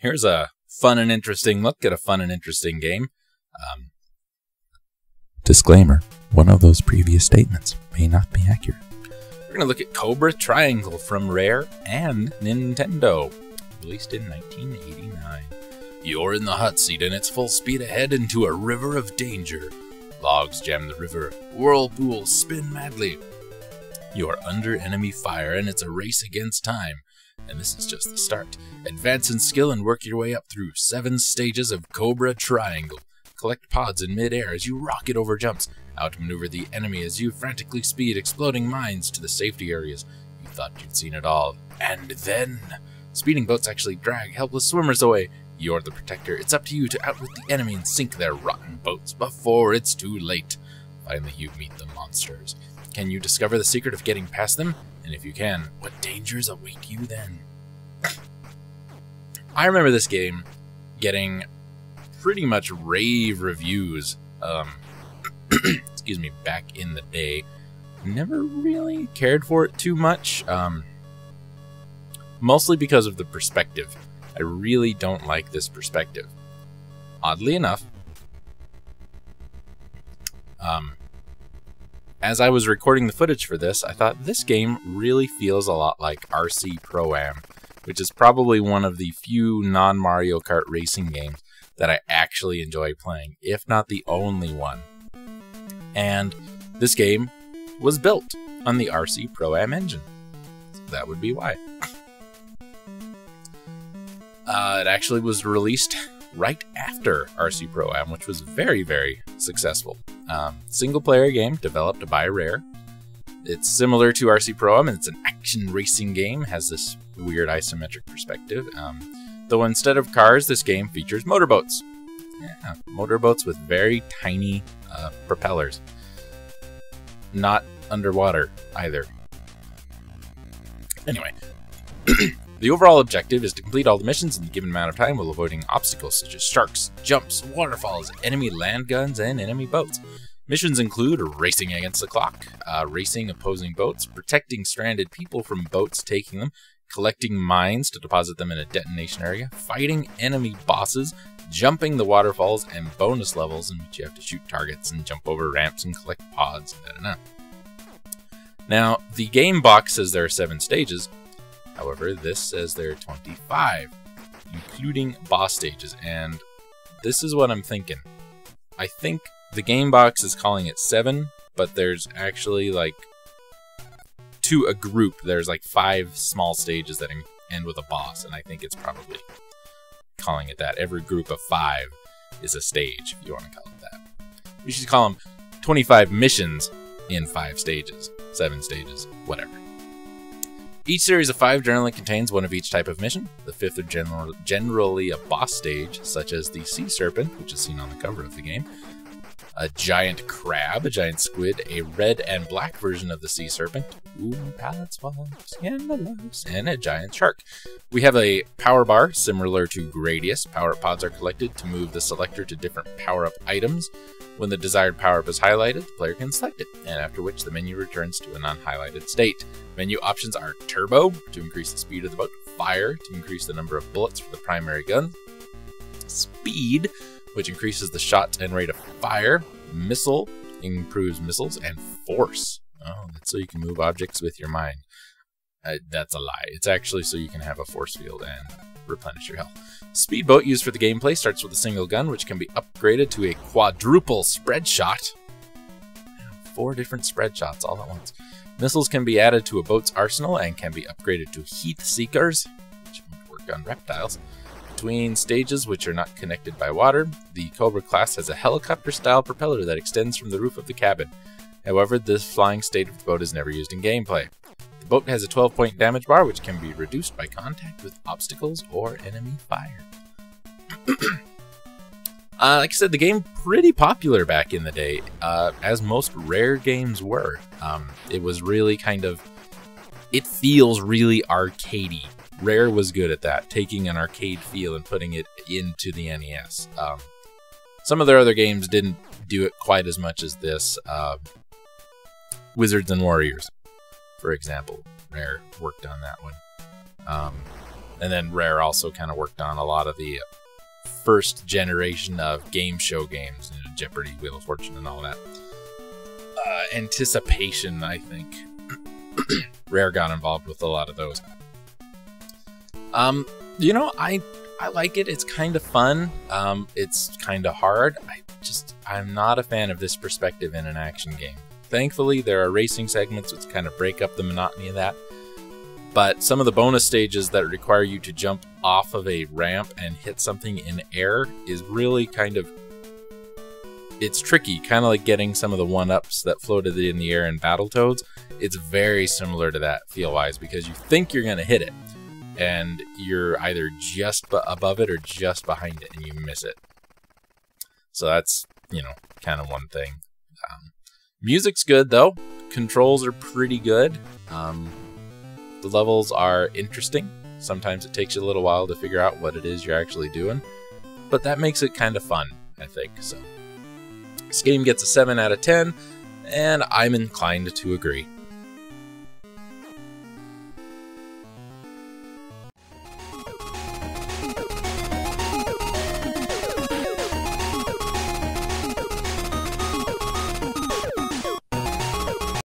Here's a fun and interesting look at a fun and interesting game. Disclaimer, one of those previous statements may not be accurate. We're going to look at Cobra Triangle from Rare and Nintendo, released in 1989. You're in the hot seat and it's full speed ahead into a river of danger. Logs jam the river, whirlpools spin madly. You are under enemy fire and it's a race against time. And this is just the start. Advance in skill and work your way up through 7 stages of Cobra Triangle. Collect pods in mid-air as you rocket over jumps. Outmaneuver the enemy as you frantically speed exploding mines to the safety areas. You thought you'd seen it all. And then... speeding boats actually drag helpless swimmers away. You're the protector. It's up to you to outwit the enemy and sink their rotten boats before it's too late. Finally, you meet the monsters. Can you discover the secret of getting past them? And if you can, what dangers await you then? I remember this game getting pretty much rave reviews, excuse me, back in the day. Never really cared for it too much, mostly because of the perspective. I really don't like this perspective. Oddly enough, as I was recording the footage for this, I thought this game really feels a lot like RC Pro-Am, which is probably one of the few non-Mario Kart racing games that I actually enjoy playing, if not the only one. And this game was built on the RC Pro-Am engine. So that would be why. It actually was released right after RC Pro-Am, which was very, very successful. Single-player game developed by Rare. It's similar to RC Pro-Am, and it's an action racing game. Has this weird isometric perspective. Though instead of cars, this game features motorboats. Yeah, motorboats with very tiny propellers. Not underwater either. Anyway. The overall objective is to complete all the missions in a given amount of time while avoiding obstacles such as sharks, jumps, waterfalls, enemy land guns, and enemy boats. Missions include racing against the clock, racing opposing boats, protecting stranded people from boats taking them, collecting mines to deposit them in a detonation area, fighting enemy bosses, jumping the waterfalls, and bonus levels in which you have to shoot targets and jump over ramps and collect pods. Now, the game box says there are 7 stages. However, this says there are 25, including boss stages, and this is what I'm thinking. I think the game box is calling it 7, but there's actually like to a group, there's like 5 small stages that end with a boss, and I think it's probably calling it that. Every group of 5 is a stage, if you want to call it that. You should call them 25 missions in 5 stages, 7 stages, whatever. Each series of 5 generally contains one of each type of mission. The 5th are generally a boss stage, such as the Sea Serpent, which is seen on the cover of the game, a giant crab, a giant squid, a red and black version of the Sea Serpent, pallets, walls, and a giant shark. We have a power bar similar to Gradius. Power-up pods are collected to move the selector to different power-up items. When the desired power-up is highlighted, the player can select it, and after which the menu returns to an unhighlighted state. Menu options are Turbo, to increase the speed of the boat, Fire, to increase the number of bullets for the primary gun, Speed, which increases the shot and rate of fire, Missile, improves missiles, and Force. Oh, that's so you can move objects with your mind. That's a lie. It's actually so you can have a force field and replenish your health. Speedboat, used for the gameplay, starts with a single gun, which can be upgraded to a quadruple spread shot. 4 different spread shots all at once. Missiles can be added to a boat's arsenal and can be upgraded to heat seekers, which might work on reptiles. Between stages which are not connected by water, the Cobra class has a helicopter-style propeller that extends from the roof of the cabin. However, this flying state of the boat is never used in gameplay. The boat has a 12-point damage bar, which can be reduced by contact with obstacles or enemy fire. Like I said, the game pretty popular back in the day, as most Rare games were. It was really kind of... it feels really arcadey. Rare was good at that, taking an arcade feel and putting it into the NES. Some of their other games didn't do it quite as much as this. Wizards and Warriors, for example. Rare worked on that one. And then Rare also kind of worked on a lot of the first generation of game show games, you know, Jeopardy, Wheel of Fortune, and all that. Anticipation, I think. Rare got involved with a lot of those. You know, I like it. It's kind of fun. It's kind of hard. I'm not a fan of this perspective in an action game. Thankfully, there are racing segments which kind of break up the monotony of that. But some of the bonus stages that require you to jump off of a ramp and hit something in air is really kind of... It's tricky, kind of like getting some of the 1-ups that floated in the air in Battletoads. It's very similar to that feel-wise, because you think you're going to hit it, and you're either just above it or just behind it, and you miss it. So that's, you know, kind of one thing. Music's good, though. Controls are pretty good. The levels are interesting. Sometimes it takes you a little while to figure out what it is you're actually doing, but that makes it kind of fun, I think. So this game gets a 7 out of 10, and I'm inclined to agree.